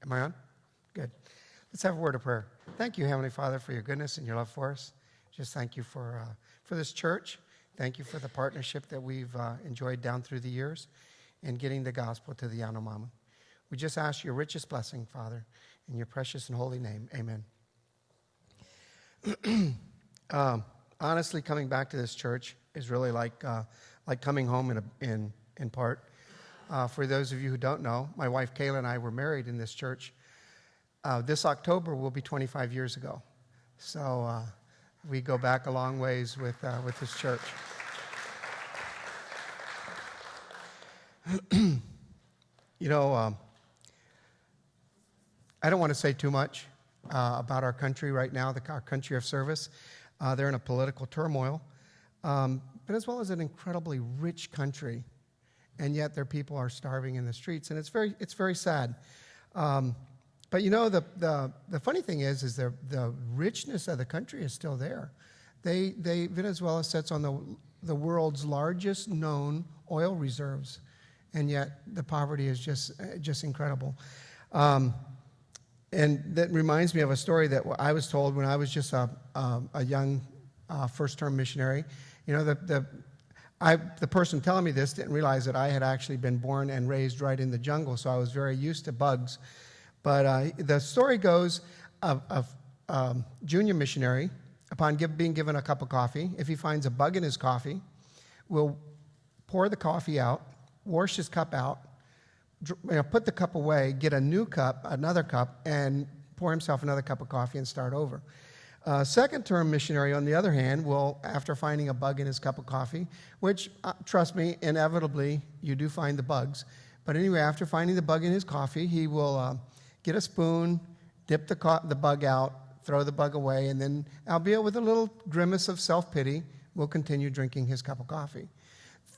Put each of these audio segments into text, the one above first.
Am I on? Good. Let's have a word of prayer. Thank you, Heavenly Father, for your goodness and your love for us. Just thank you for this church. Thank you for the partnership that we've enjoyed down through the years in getting the gospel to the Yanomama. We just ask your richest blessing, Father, in your precious and holy name. Amen. Honestly, coming back to this church is really like coming home in part. For those of you who don't know, my wife Kayla and I were married in this church. This October will be 25 years ago. So we go back a long ways with this church. You know, I don't want to say too much about our country right now, our country of service. They're in a political turmoil, but as well as an incredibly rich country, and yet their people are starving in the streets, and it's very sad. But you know, the funny thing is the richness of the country is still there. Venezuela sits on the world's largest known oil reserves, and yet the poverty is just incredible. And that reminds me of a story that I was told when I was just a young first-term missionary. You know, the person telling me this didn't realize that I had actually been born and raised right in the jungle, so I was very used to bugs. But the story goes of a junior missionary, upon being given a cup of coffee, if he finds a bug in his coffee, will pour the coffee out, wash his cup out, put the cup away, get another cup, and pour himself another cup of coffee and start over. Second-term missionary, on the other hand, will, after finding a bug in his cup of coffee, which, trust me, inevitably, you do find the bugs. But anyway, after finding the bug in his coffee, he will get a spoon, dip the bug out, throw the bug away, and then, albeit with a little grimace of self-pity, will continue drinking his cup of coffee.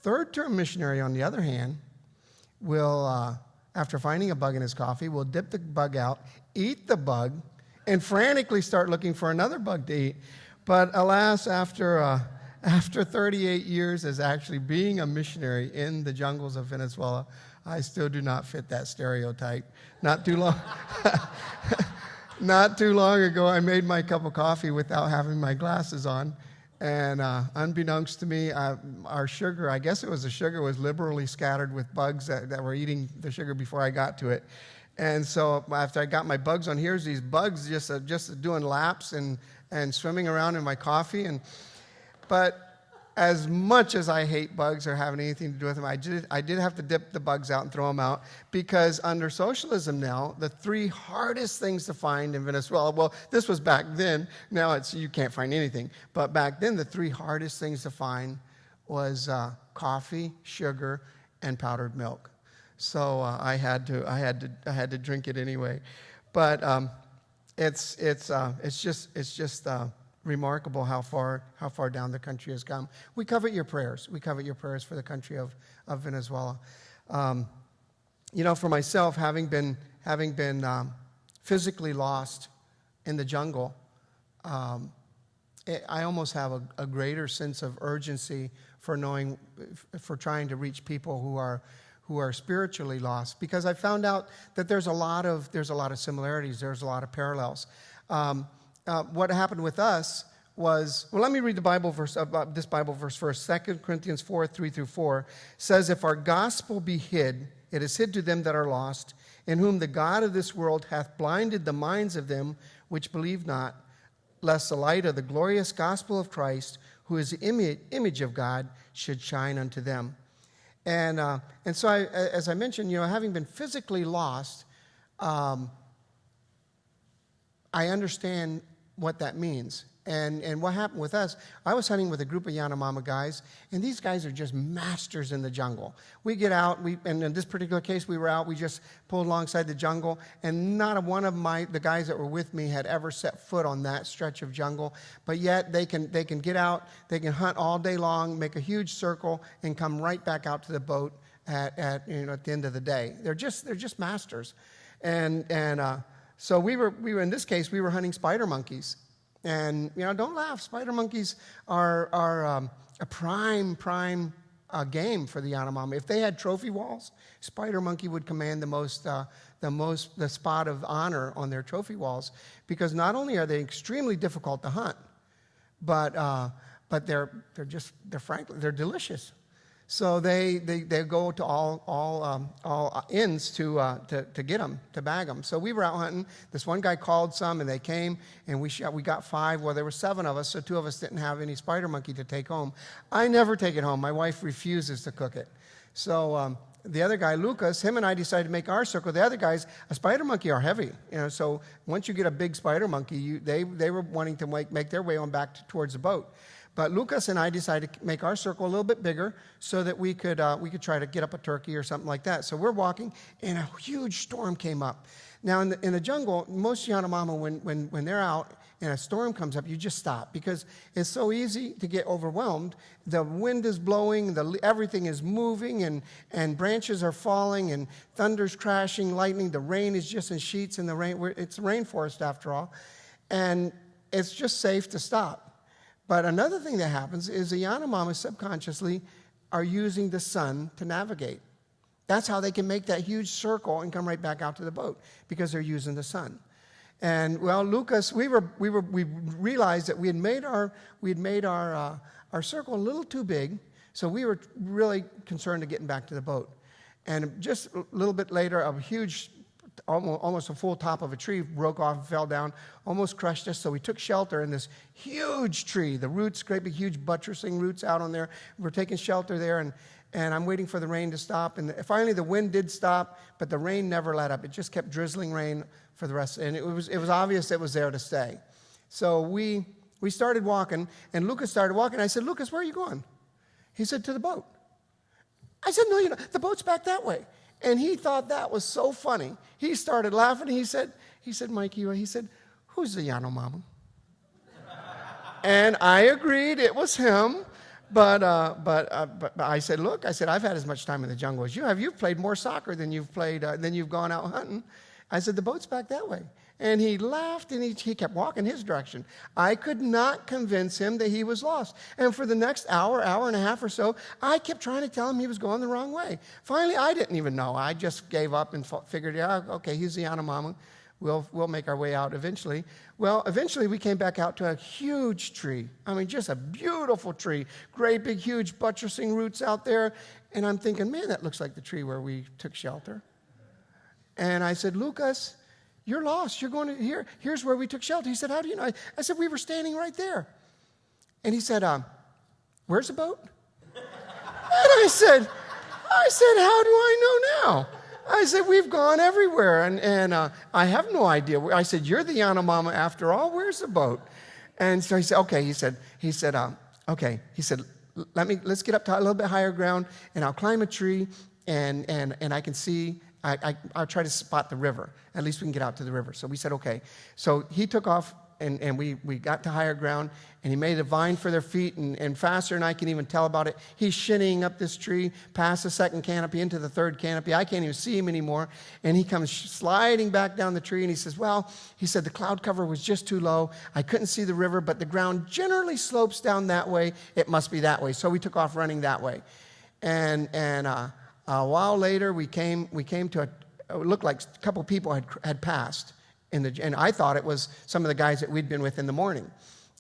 Third-term missionary, on the other hand, will, after finding a bug in his coffee, will dip the bug out, eat the bug, and frantically start looking for another bug to eat. But alas, after 38 years as actually being a missionary in the jungles of Venezuela, I still do not fit that stereotype. Not too long ago, I made my cup of coffee without having my glasses on. And unbeknownst to me, our sugar, I guess it was the sugar, was liberally scattered with bugs that were eating the sugar before I got to it. And so after I got my bugs on, here's these bugs just doing laps and swimming around in my coffee. But as much as I hate bugs or having anything to do with them, I did have to dip the bugs out and throw them out, because under socialism now, the three hardest things to find in Venezuela, well, this was back then. Now you can't find anything. But back then, the three hardest things to find was coffee, sugar, and powdered milk. So I had to drink it anyway. But it's just remarkable how far down the country has come. We covet your prayers. We covet your prayers for the country of Venezuela. You know, for myself, having been physically lost in the jungle, I almost have a greater sense of urgency for trying to reach people who are spiritually lost, because I found out that there's a lot of similarities. There's a lot of parallels. What happened with us was, well, let me read the Bible verse about this Bible verse first. 2 Corinthians 4:3-4 says, "If our gospel be hid, it is hid to them that are lost, in whom the God of this world hath blinded the minds of them which believe not, lest the light of the glorious gospel of Christ, who is the image of God, should shine unto them." And so, as I mentioned, you know, having been physically lost, I understand what that means. And what happened with us, I was hunting with a group of Yanomama guys, and these guys are just masters in the jungle. We get out, and in this particular case, we just pulled alongside the jungle, and not one of the guys that were with me had ever set foot on that stretch of jungle, but yet they can get out, they can hunt all day long, make a huge circle, and come right back out to the boat at the end of the day. They're just masters. So we were in this case, we were hunting spider monkeys. And, you know, don't laugh. Spider monkeys are a prime a game for the Yanomami. If they had trophy walls, spider monkey would command the spot of honor on their trophy walls, because not only are they extremely difficult to hunt, but they're frankly delicious. So they go to all ends to get them, to bag them. So we were out hunting. This one guy called some, and they came, and we got 5. Well, there were 7 of us, so 2 of us didn't have any spider monkey to take home. I never take it home. My wife refuses to cook it. So the other guy, Lucas, him and I decided to make our circle. The other guys, a spider monkey are heavy, so once you get a big spider monkey, they were wanting to make their way on back towards the boat. But Lucas and I decided to make our circle a little bit bigger so that we could try to get up a turkey or something like that. So we're walking, and a huge storm came up. Now, in the jungle, most Yanomami, when they're out and a storm comes up, you just stop, because it's so easy to get overwhelmed. The wind is blowing, everything is moving, and branches are falling, and thunder's crashing, lightning. The rain is just in sheets in the rain. It's a rainforest after all, and it's just safe to stop. But another thing that happens is the Yanomami subconsciously are using the sun to navigate. That's how they can make that huge circle and come right back out to the boat, because they're using the sun. And well, Lucas, we realized that we had made our circle a little too big, so we were really concerned of getting back to the boat. And just a little bit later, a huge, almost a full top of a tree broke off and fell down, almost crushed us. So we took shelter in this huge tree. The roots, great big, huge buttressing roots out on there. We're taking shelter there, and I'm waiting for the rain to stop. And finally, the wind did stop, but the rain never let up. It just kept drizzling rain for the rest, and it was obvious it was there to stay. So we started walking, and Lucas started walking. I said, "Lucas, where are you going?" He said, "To the boat." I said, "No, the boat's back that way." And he thought that was so funny. He started laughing. He said, "Mikey," he said, "Who's the Yanomami?" And I agreed it was him. But I said, "Look," I said, "I've had as much time in the jungle as you have. You've played more soccer than you've gone out hunting." I said, "The boat's back that way." And he laughed, and he kept walking his direction. I could not convince him that he was lost. And for the next hour and a half or so, I kept trying to tell him he was going the wrong way. Finally, I didn't even know. I just gave up and figured, yeah, okay, he's the Yanomami. We'll make our way out eventually. Well, eventually we came back out to a huge tree. I mean, just a beautiful tree. Great big, huge buttressing roots out there. And I'm thinking, man, that looks like the tree where we took shelter. And I said, "Lucas, you're lost. You're going to here. Here's where we took shelter." He said, "How do you know?" I said, "We were standing right there." And he said, "Where's the boat?" And I said, "How do I know now?" I said, "We've gone everywhere, and I have no idea." I said, "You're the Yanomami after all. Where's the boat?" And so he said, "Okay." He said, "Okay." He said, "Let's get up to a little bit higher ground, and I'll climb a tree, and I can see. I'll try to spot the river. At least we can get out to the river." So we said, okay. So he took off, and we got to higher ground, and he made a vine for their feet, and faster than I can even tell about it, he's shinnying up this tree, past the second canopy, into the third canopy. I can't even see him anymore. And he comes sliding back down the tree, and he says, he said, "The cloud cover was just too low. I couldn't see the river, but the ground generally slopes down that way. It must be that way." So we took off running that way. And a while later, we came to it looked like a couple people had passed, and I thought it was some of the guys that we'd been with in the morning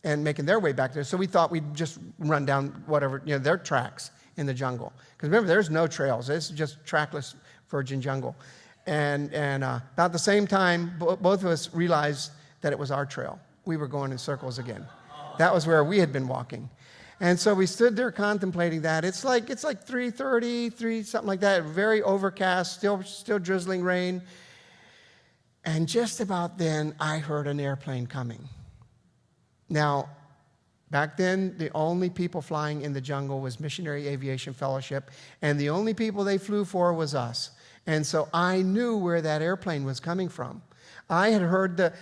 and making their way back there. So we thought we'd just run down whatever, their tracks in the jungle. Because remember, there's no trails. It's just trackless virgin jungle. And about the same time, both of us realized that it was our trail. We were going in circles again. That was where we had been walking. And so we stood there contemplating that. It's like 3:30, something like that. Very overcast, still drizzling rain. And just about then, I heard an airplane coming. Now, back then, the only people flying in the jungle was Missionary Aviation Fellowship, and the only people they flew for was us. And so I knew where that airplane was coming from. I had heard the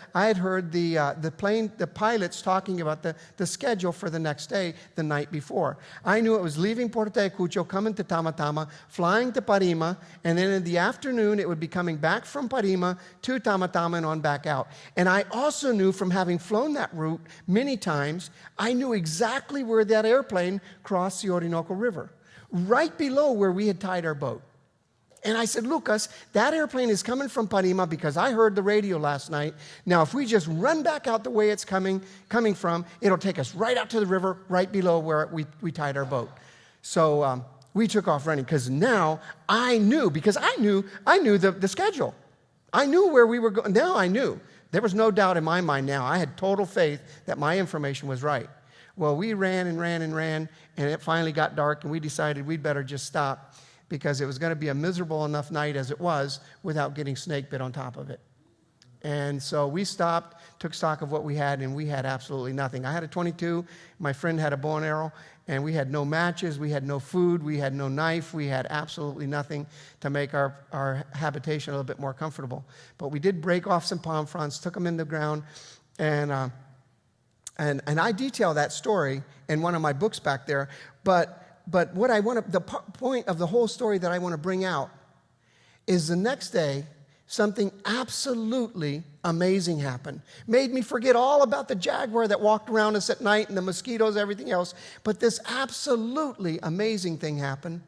pilots talking about the schedule for the next day the night before. I knew it was leaving Puerto Ayacucho, coming to Tamatama, flying to Parima, and then in the afternoon it would be coming back from Parima to Tamatama and on back out. And I also knew, from having flown that route many times, I knew exactly where that airplane crossed the Orinoco River. right below where we had tied our boat. And I said, Lucas, that airplane is coming from Parima because I heard the radio last night. Now, if we just run back out the way it's coming from, it'll take us right out to the river, right below where we tied our boat. So we took off running because now I knew, because I knew the schedule. I knew where we were going. Now I knew. There was no doubt in my mind now. I had total faith that my information was right. Well, we ran, and it finally got dark, and we decided we'd better just stop because it was going to be a miserable enough night as it was without getting snake bit on top of it. And so we stopped, took stock of what we had, and we had absolutely nothing. I had a .22. My friend had a bow and arrow, and we had no matches, we had no food, we had no knife, we had absolutely nothing to make our habitation a little bit more comfortable. But we did break off some palm fronds, took them in the ground, and I detail that story in one of my books back there. But what I want to, the point of the whole story that I want to bring out is the next day, something absolutely amazing happened. Made me forget all about the jaguar that walked around us at night and the mosquitoes, everything else. But this absolutely amazing thing happened,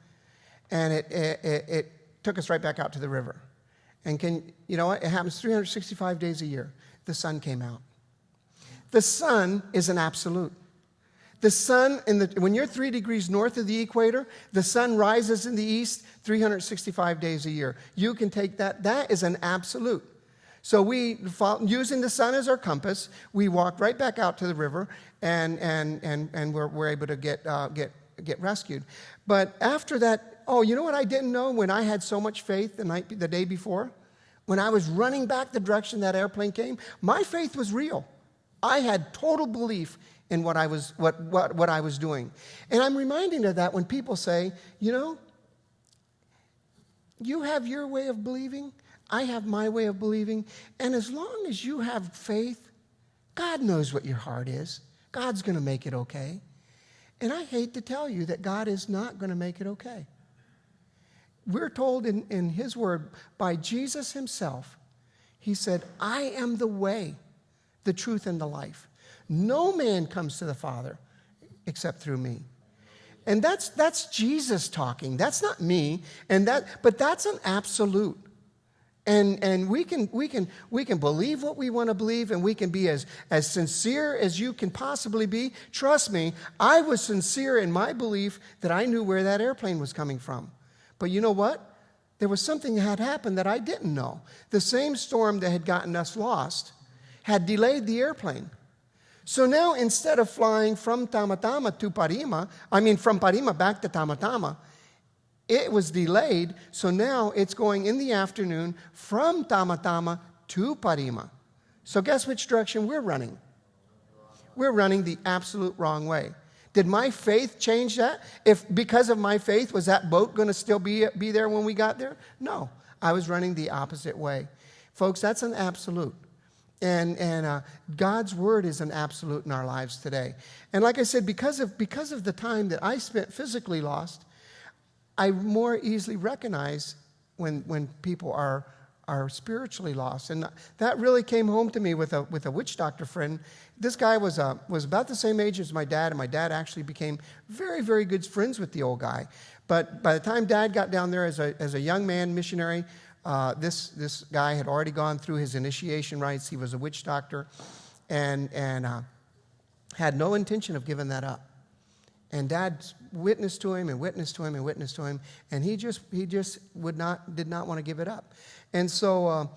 and it took us right back out to the river. And you know what? It happens 365 days a year. The sun came out. The sun is an absolute. The sun, when you're 3 degrees north of the equator, the sun rises in the east 365 days a year. You can take that. That is an absolute. So using the sun as our compass, we walked right back out to the river, and we're able to get rescued. But after that, you know what I didn't know when I had so much faith the day before? When I was running back the direction that airplane came, my faith was real. I had total belief in what I was doing. And I'm reminded of that when people say, you know, you have your way of believing, I have my way of believing, and as long as you have faith, God knows what your heart is. God's going to make it okay. And I hate to tell you that God is not going to make it okay. We're told in His Word by Jesus Himself, He said, I am the way, the truth, and the life. No man comes to the Father except through me. And that's Jesus talking. That's not me. But that's an absolute. And we can believe what we want to believe, and we can be as sincere as you can possibly be. Trust me, I was sincere in my belief that I knew where that airplane was coming from. But you know what? There was something that had happened that I didn't know. The same storm that had gotten us lost had delayed the airplane. So now, instead of flying from Tamatama to Parima, from Parima back to Tamatama, it was delayed. So now it's going in the afternoon from Tamatama to Parima. So guess which direction we're running? We're running the absolute wrong way. Did my faith change that? If because of my faith, was that boat going to still be there when we got there? No, I was running the opposite way. Folks, that's an absolute. And God's Word is an absolute in our lives today. And like I said, because of the time that I spent physically lost, I more easily recognize when people are spiritually lost. And that really came home to me with a witch doctor friend. This guy was about the same age as my dad, and my dad actually became very, very good friends with the old guy. But by the time Dad got down there as a young man missionary, this guy had already gone through his initiation rites. He was a witch doctor, and had no intention of giving that up. And Dad witnessed to him and witnessed to him and witnessed to him, and he just did not want to give it up. And so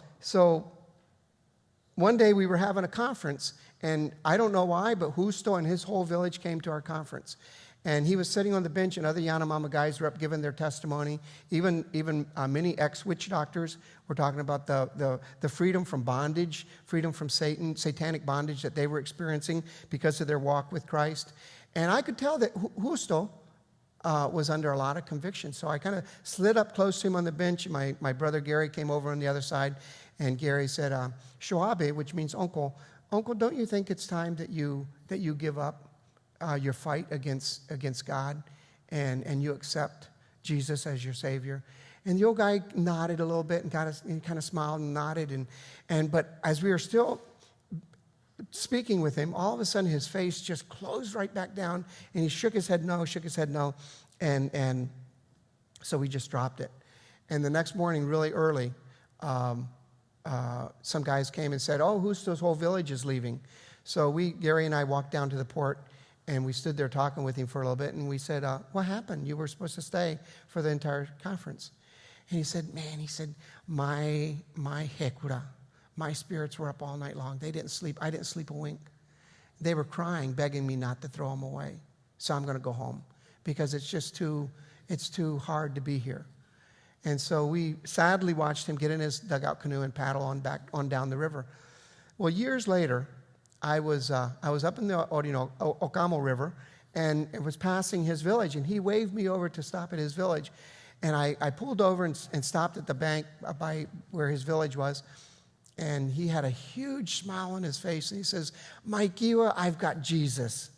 one day we were having a conference, and I don't know why, but Justo and his whole village came to our conference. And he was sitting on the bench, and other Yanomama guys were up giving their testimony. Even many ex-witch doctors were talking about the freedom from bondage, freedom from satanic bondage that they were experiencing because of their walk with Christ. And I could tell that Justo was under a lot of conviction. So I kind of slid up close to him on the bench. My brother Gary came over on the other side, and Gary said, Shoabe, which means uncle, don't you think it's time that you give up your fight against God and you accept Jesus as your Savior? And the old guy nodded a little bit and kind of smiled and nodded. But as we were still speaking with him, all of a sudden his face just closed right back down, and he shook his head no. And so we just dropped it. And the next morning, really early, some guys came and said, "Oh, Justo's whole village is leaving." So Gary and I walked down to the port, and we stood there talking with him for a little bit, and we said, "What happened? You were supposed to stay for the entire conference." And he said, my hekura, my spirits were up all night long. They didn't sleep. I didn't sleep a wink. They were crying, begging me not to throw them away. So I'm going to go home because it's too hard to be here. And so we sadly watched him get in his dugout canoe and paddle on down the river. Well, years later, I was up in the Okamo River, and it was passing his village, and he waved me over to stop at his village. And I pulled over and stopped at the bank by where his village was, and he had a huge smile on his face, and he says, "Mike Iwa, I've got Jesus."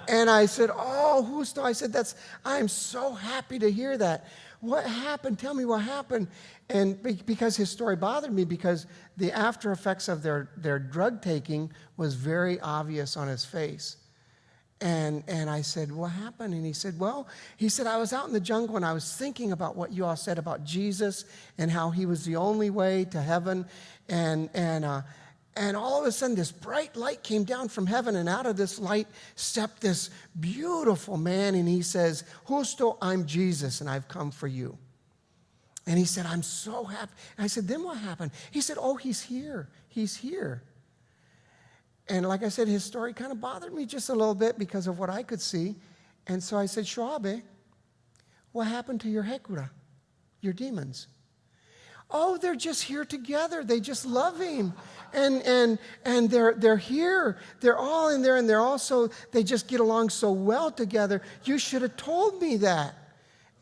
And I said, "Oh, Justo," I said, I'm so happy to hear that. What happened? Tell me what happened. And because his story bothered me, because the after effects of their drug taking was very obvious on his face. And I said, "What happened?" And he said, "I was out in the jungle and I was thinking about what you all said about Jesus and how he was the only way to heaven. And all of a sudden, this bright light came down from heaven, and out of this light stepped this beautiful man, and he says, 'Justo, I'm Jesus, and I've come for you.' And he said, 'I'm so happy.' And I said, 'Then what happened?' He said, 'Oh, he's here. He's here.' And like I said, his story kind of bothered me just a little bit because of what I could see. And so I said, 'Shoabe, what happened to your hekura, your demons?' 'Oh, they're just here together. They just love him. And they're here. They're all in there, and they just get along so well together. You should have told me that.'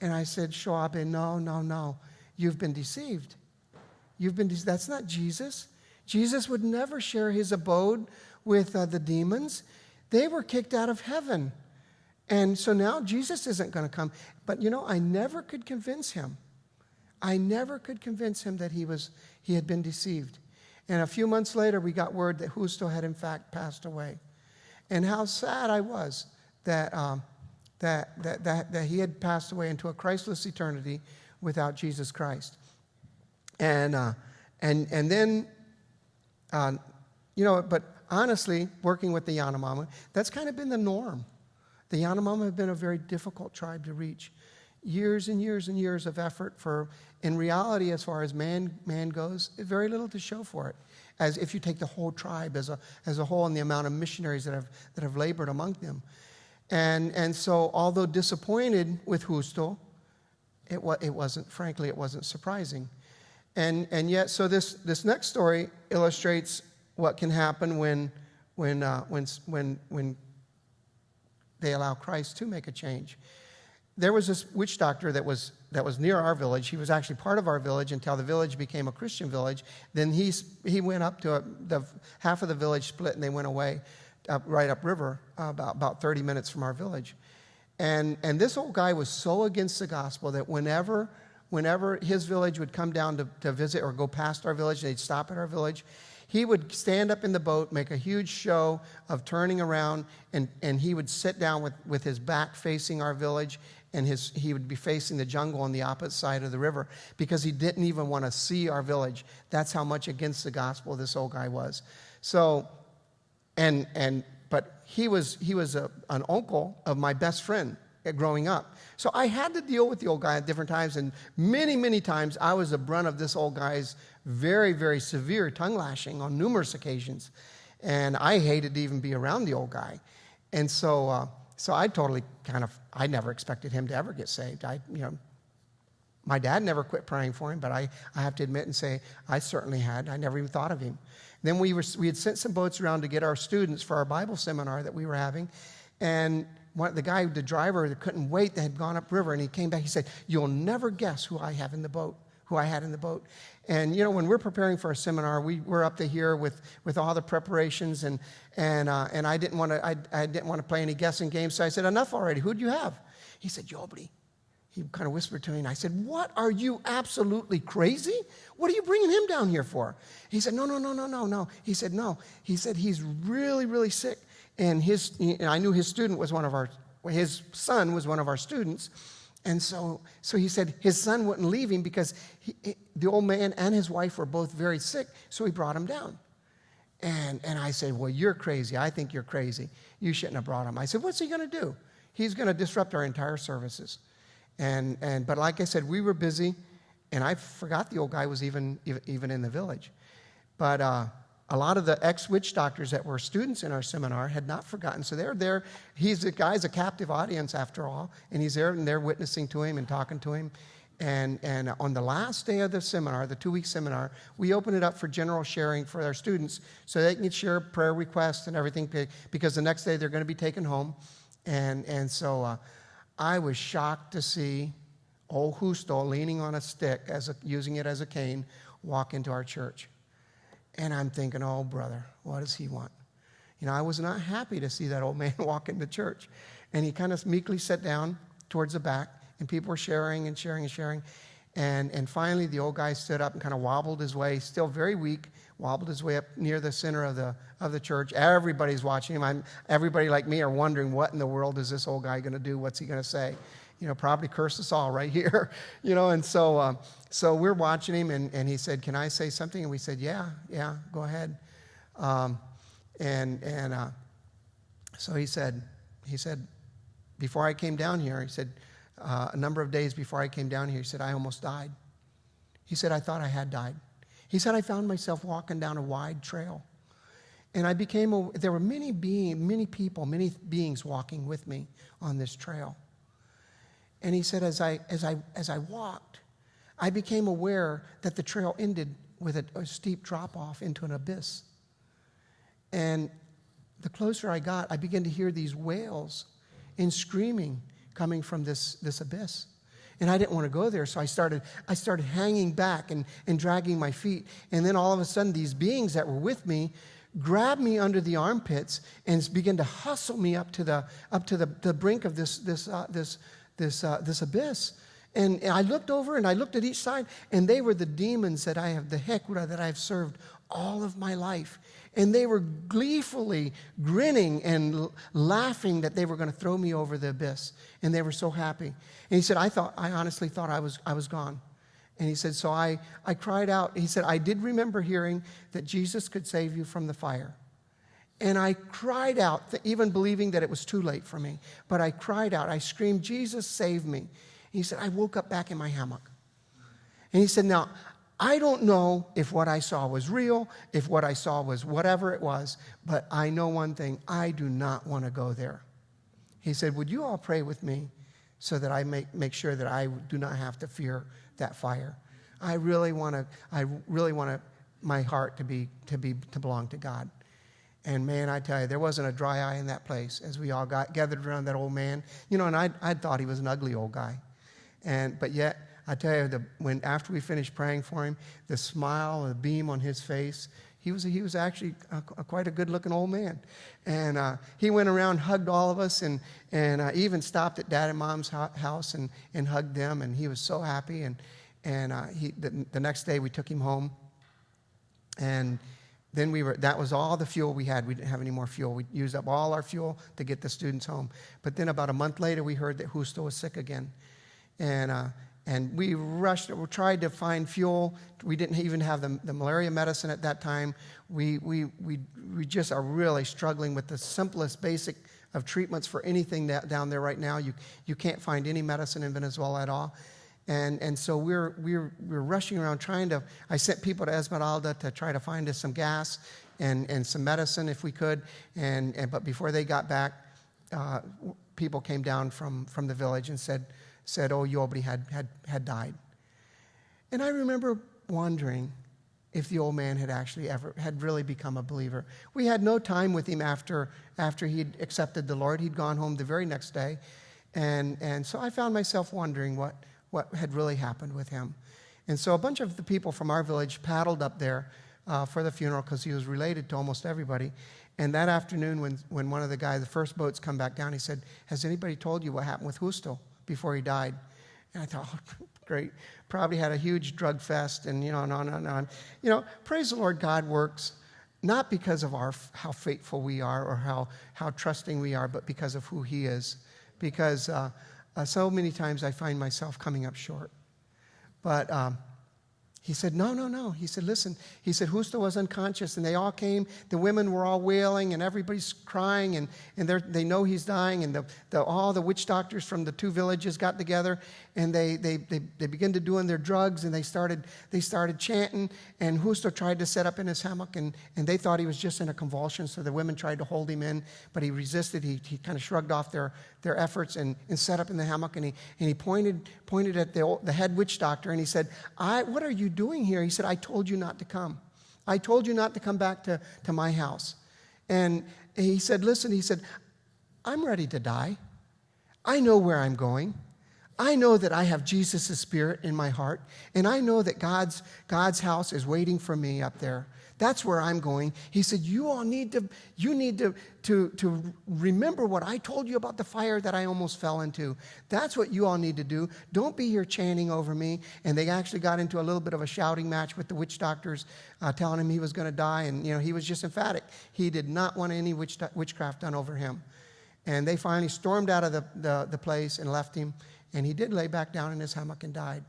And I said, 'Shoabe, no. You've been deceived. That's not Jesus. Jesus would never share his abode with the demons. They were kicked out of heaven. And so now Jesus isn't going to come.' But I never could convince him. I never could convince him that he had been deceived. And a few months later, we got word that Justo had in fact passed away. And how sad I was that he had passed away into a Christless eternity without Jesus Christ. And then, but honestly, working with the Yanomami, that's kind of been the norm. The Yanomami have been a very difficult tribe to reach. Years and years and years of effort in reality, as far as man goes, very little to show for it. As if you take the whole tribe as a whole and the amount of missionaries that have labored among them. And so, although disappointed with Justo, it wasn't surprising. And yet, so this next story illustrates what can happen when they allow Christ to make a change. There was this witch doctor that was near our village. He was actually part of our village until the village became a Christian village. Then he went up to the half of the village split, and they went away right upriver, about 30 minutes from our village. And this old guy was so against the gospel that whenever his village would come down to visit or go past our village, they'd stop at our village, he would stand up in the boat, make a huge show of turning around, and he would sit down with his back facing our village, and he would be facing the jungle on the opposite side of the river because he didn't even want to see our village. That's how much against the gospel this old guy was. So, but he was an uncle of my best friend growing up. So I had to deal with the old guy at different times, and many, many times I was the brunt of this old guy's very, very severe tongue lashing on numerous occasions. And I hated to even be around the old guy. And so I totally I never expected him to ever get saved. My dad never quit praying for him, but I have to admit and say I certainly had. I never even thought of him. Then we had sent some boats around to get our students for our Bible seminar that we were having, and the driver that couldn't wait, that had gone upriver, and he came back. He said, "You'll never guess who I had in the boat." And when we're preparing for a seminar, we're up to here with all the preparations, and I didn't want to play any guessing games, so I said, "Enough already. Who do you have?" He said, "Yobri." He kind of whispered to me, and I said, "What, are you absolutely crazy? What are you bringing him down here for?" He said, No. He said, "No." He said, "He's really, really sick." And I knew his student was one of our his son was one of our students. And so he said his son wouldn't leave him because the old man and his wife were both very sick, so he brought him down. And I said, well, you're crazy. I think you're crazy. You shouldn't have brought him. I said, what's he going to do? He's going to disrupt our entire services. But like I said, we were busy, and I forgot the old guy was even in the village. But a lot of the ex-witch doctors that were students in our seminar had not forgotten. So they're there. The guy's a captive audience after all, and he's there, and they're witnessing to him and talking to him. And on the last day of the seminar, the 2-week seminar, we opened it up for general sharing for our students so they can share prayer requests and everything, because the next day they're going to be taken home. And so I was shocked to see old Justo leaning on a stick, using it as a cane, walk into our church. And I'm thinking, oh, brother, what does he want? I was not happy to see that old man walk into church. And he kind of meekly sat down towards the back, and people were sharing and sharing and sharing. And finally, the old guy stood up and kind of wobbled his way, still very weak, wobbled his way up near the center of the church. Everybody's watching him. Everybody like me are wondering, what in the world is this old guy going to do? What's he going to say? Probably curse us all right here. And so we're watching him, and he said, can I say something? And we said, yeah, go ahead. So he said, before I came down here, he said, a number of days before I came down here, he said, I almost died. He said, I thought I had died. He said, I found myself walking down a wide trail. And there were many people, many beings walking with me on this trail. And he said, as I walked, I became aware that the trail ended with a steep drop-off into an abyss. And the closer I got, I began to hear these wails and screaming coming from this abyss. And I didn't want to go there, so I started hanging back and dragging my feet. And then all of a sudden, these beings that were with me grabbed me under the armpits and began to hustle me up to the brink of this abyss. And I looked over and I looked at each side, and they were the demons the Hekura that I've served all of my life. And they were gleefully grinning and laughing that they were going to throw me over the abyss. And they were so happy. And he said, I honestly thought I was gone. And he said, so I cried out. He said, I did remember hearing that Jesus could save you from the fire. And I cried out, even believing that it was too late for me. But I cried out. I screamed, Jesus, save me. He said, I woke up back in my hammock. And he said, now, I don't know if what I saw was real, if what I saw was whatever it was, but I know one thing. I do not want to go there. He said, would you all pray with me so that I make sure that I do not have to fear that fire? I really want my heart to belong to God. And man, I tell you, there wasn't a dry eye in that place as we all got gathered around that old man. And I thought he was an ugly old guy. But yet, I tell you, after we finished praying for him, the smile, the beam on his face, he was actually quite a good-looking old man. And he went around, hugged all of us, and even stopped at Dad and Mom's house and hugged them, and he was so happy. And the next day we took him home, and then that was all the fuel we had. We didn't have any more fuel. We used up all our fuel to get the students home. But then about a month later, we heard that Justo was sick again. And we rushed, we tried to find fuel. We didn't even have the malaria medicine at that time. We just are really struggling with the simplest basic of treatments for anything down there right now. You can't find any medicine in Venezuela at all. And so we're rushing around I sent people to Esmeralda to try to find us some gas and some medicine if we could. But before they got back, people came down from the village and said, oh, Yobri had died. And I remember wondering if the old man had really become a believer. We had no time with him after he'd accepted the Lord. He'd gone home the very next day. And so I found myself wondering what had really happened with him. And so a bunch of the people from our village paddled up there for the funeral because he was related to almost everybody. And that afternoon when one of the first boats come back down, he said, has anybody told you what happened with Justo before he died? And I thought, oh, great. Probably had a huge drug fest and, on. Praise the Lord, God works not because of how faithful we are or how trusting we are, but because of who he is. because so many times I find myself coming up short. But he said, no. He said, listen. He said, Justo was unconscious, and they all came. The women were all wailing, and everybody's crying, and they know he's dying. And all the witch doctors from the 2 villages got together, and they began to doing their drugs, and they started chanting. And Justo tried to sit up in his hammock, and they thought he was just in a convulsion. So the women tried to hold him in, but he resisted. He kind of shrugged off their efforts and sat up in the hammock, and he pointed at the head witch doctor, and he said, what are you doing here? He said, I told you not to come. I told you not to come back to my house. And he said, listen, he said, I'm ready to die. I know where I'm going. I know that I have Jesus' spirit in my heart, and I know that God's house is waiting for me up there. That's where I'm going. He said, you need to remember what I told you about the fire that I almost fell into. That's what you all need to do. Don't be here chanting over me. And they actually got into a little bit of a shouting match with the witch doctors, telling him he was going to die. And, he was just emphatic. He did not want any witchcraft done over him. And they finally stormed out of the place and left him. And he did lay back down in his hammock and died.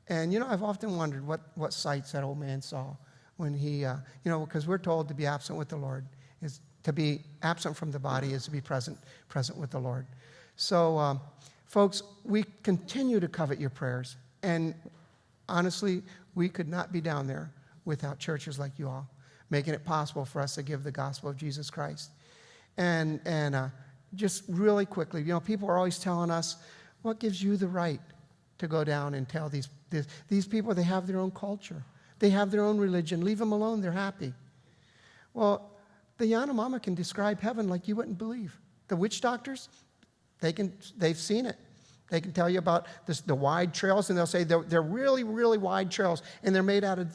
And, I've often wondered what sights that old man saw when he, because we're told to be absent with the Lord. Is to be absent from the body is to be present with the Lord. So, folks, we continue to covet your prayers. And honestly, we could not be down there without churches like you all, making it possible for us to give the gospel of Jesus Christ. And just really quickly, people are always telling us, what gives you the right to go down and tell these people? They have their own culture. They have their own religion. Leave them alone. They're happy. Well, the Yanomama can describe heaven like you wouldn't believe. The witch doctors, they've seen it. They can tell you about the wide trails, and they'll say they're really, really wide trails, and they're made out of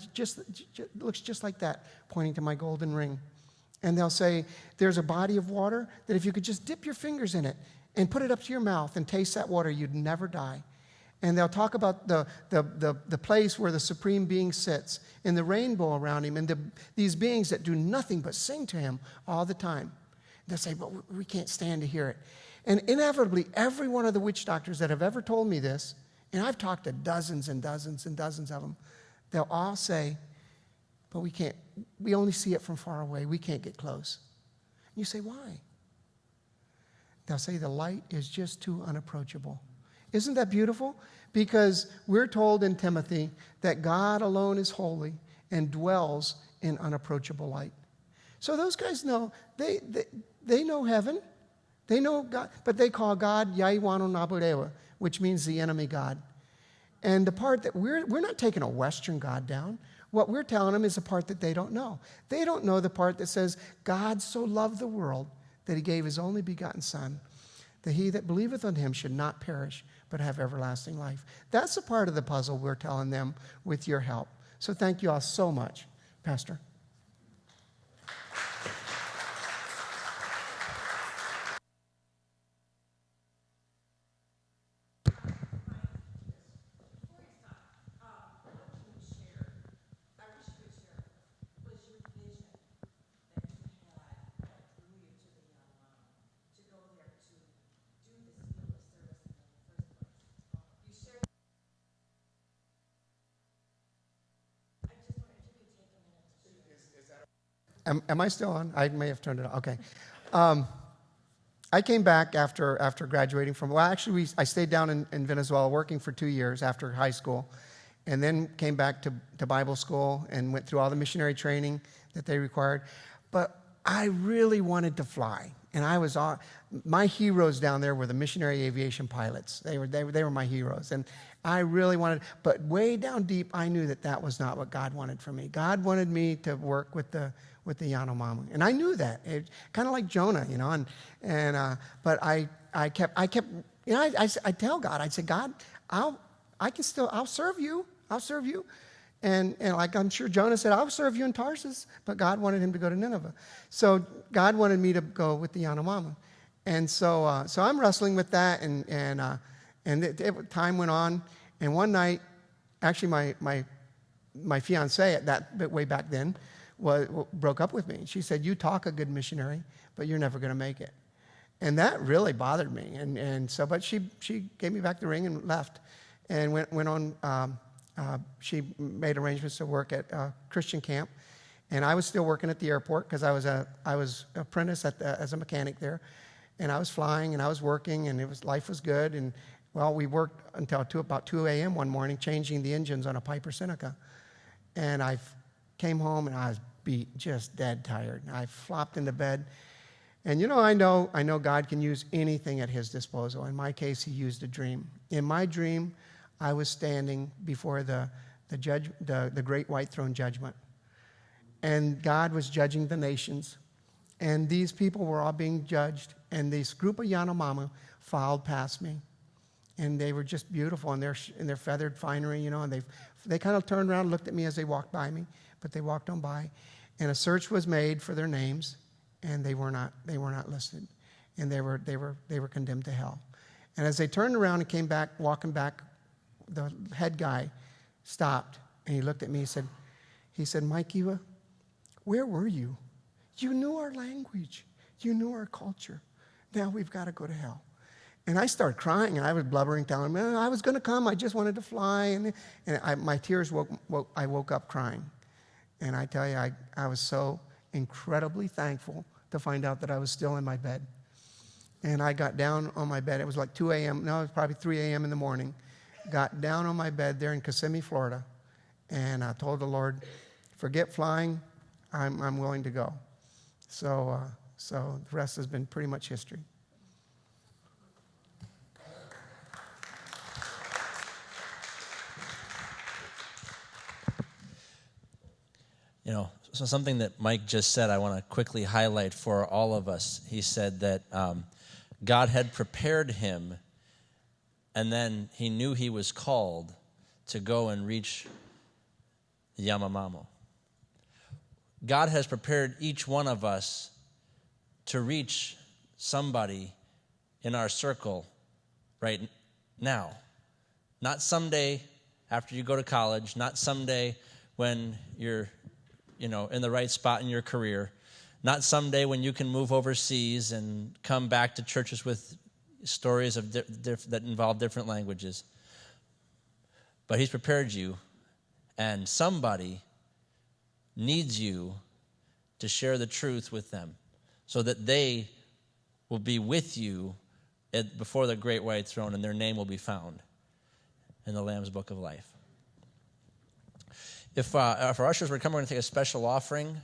looks just like that, pointing to my golden ring. And they'll say there's a body of water that if you could just dip your fingers in it and put it up to your mouth and taste that water, you'd never die. And they'll talk about the place where the Supreme Being sits and the rainbow around him and these beings that do nothing but sing to him all the time. They'll say, but we can't stand to hear it. And inevitably, every one of the witch doctors that have ever told me this, and I've talked to dozens and dozens and dozens of them, they'll all say, but we only see it from far away. We can't get close. And you say, why? They'll say the light is just too unapproachable. Isn't that beautiful? Because we're told in Timothy that God alone is holy and dwells in unapproachable light. So those guys know, they know heaven. They know God, but they call God Yaiwano Naburewa, which means the enemy God. And the part that we're not taking a Western God down. What we're telling them is the part that they don't know. They don't know the part that says, God so loved the world that he gave his only begotten Son, that he that believeth on him should not perish, but have everlasting life. That's a part of the puzzle we're telling them with your help. So thank you all so much, Pastor. Am I still on? I may have turned it on. Okay. I came back after graduating from, I stayed down in Venezuela working for 2 years after high school, and then came back to Bible school and went through all the missionary training that they required. But I really wanted to fly. And my heroes down there were the missionary aviation pilots. They were my heroes. And I really wanted, but way down deep, I knew that was not what God wanted for me. God wanted me to work with the Yanomama. And I knew that. Kind of like Jonah, but I kept, I tell God, I said, God, I'll serve you. I'll serve you. And like I'm sure Jonah said, I'll serve you in Tarsus, but God wanted him to go to Nineveh. So God wanted me to go with the Yanomama. And so I'm wrestling with that, and time went on. And one night, actually my fiancée at that way back then broke up with me. She said, you talk a good missionary, but you're never going to make it. And that really bothered me. And so, but she gave me back the ring and left, and went on. She made arrangements to work at Christian camp, and I was still working at the airport because I was apprentice as a mechanic there, and I was flying and I was working, and life was good. And well, we worked until about 2 a.m. one morning changing the engines on a Piper Seneca, and I came home and I was beat, just dead tired. And I flopped into bed. And I know God can use anything at his disposal. In my case, he used a dream. In my dream, I was standing before the great white throne judgment. And God was judging the nations. And these people were all being judged. And this group of Yanomama filed past me. And they were just beautiful in their feathered finery, and they kind of turned around and looked at me as they walked by me, but they walked on by. And a search was made for their names. And they were not listed, and they were condemned to hell. And as they turned around and came back, walking back, the head guy stopped and he looked at me. He said, Mike Eva, where were you? You knew our language, you knew our culture. Now we've got to go to hell. And I started crying, and I was blubbering, telling him, I was going to come, I just wanted to fly, and my tears I woke up crying. And I tell you, I was so incredibly thankful to find out that I was still in my bed. And I got down on my bed. It was like 2 a.m. No, it was probably 3 a.m. in the morning. Got down on my bed there in Kissimmee, Florida. And I told the Lord, forget flying. I'm willing to go. So the rest has been pretty much history. So something that Mike just said, I want to quickly highlight for all of us. He said that God had prepared him, and then he knew he was called to go and reach the Yanomamo. God has prepared each one of us to reach somebody in our circle right now. Not someday after you go to college, not someday when you're in the right spot in your career. Not someday when you can move overseas and come back to churches with stories of that involve different languages. But he's prepared you, and somebody needs you to share the truth with them so that they will be with you before the great white throne, and their name will be found in the Lamb's Book of Life. If our ushers were coming, we're going to take a special offering.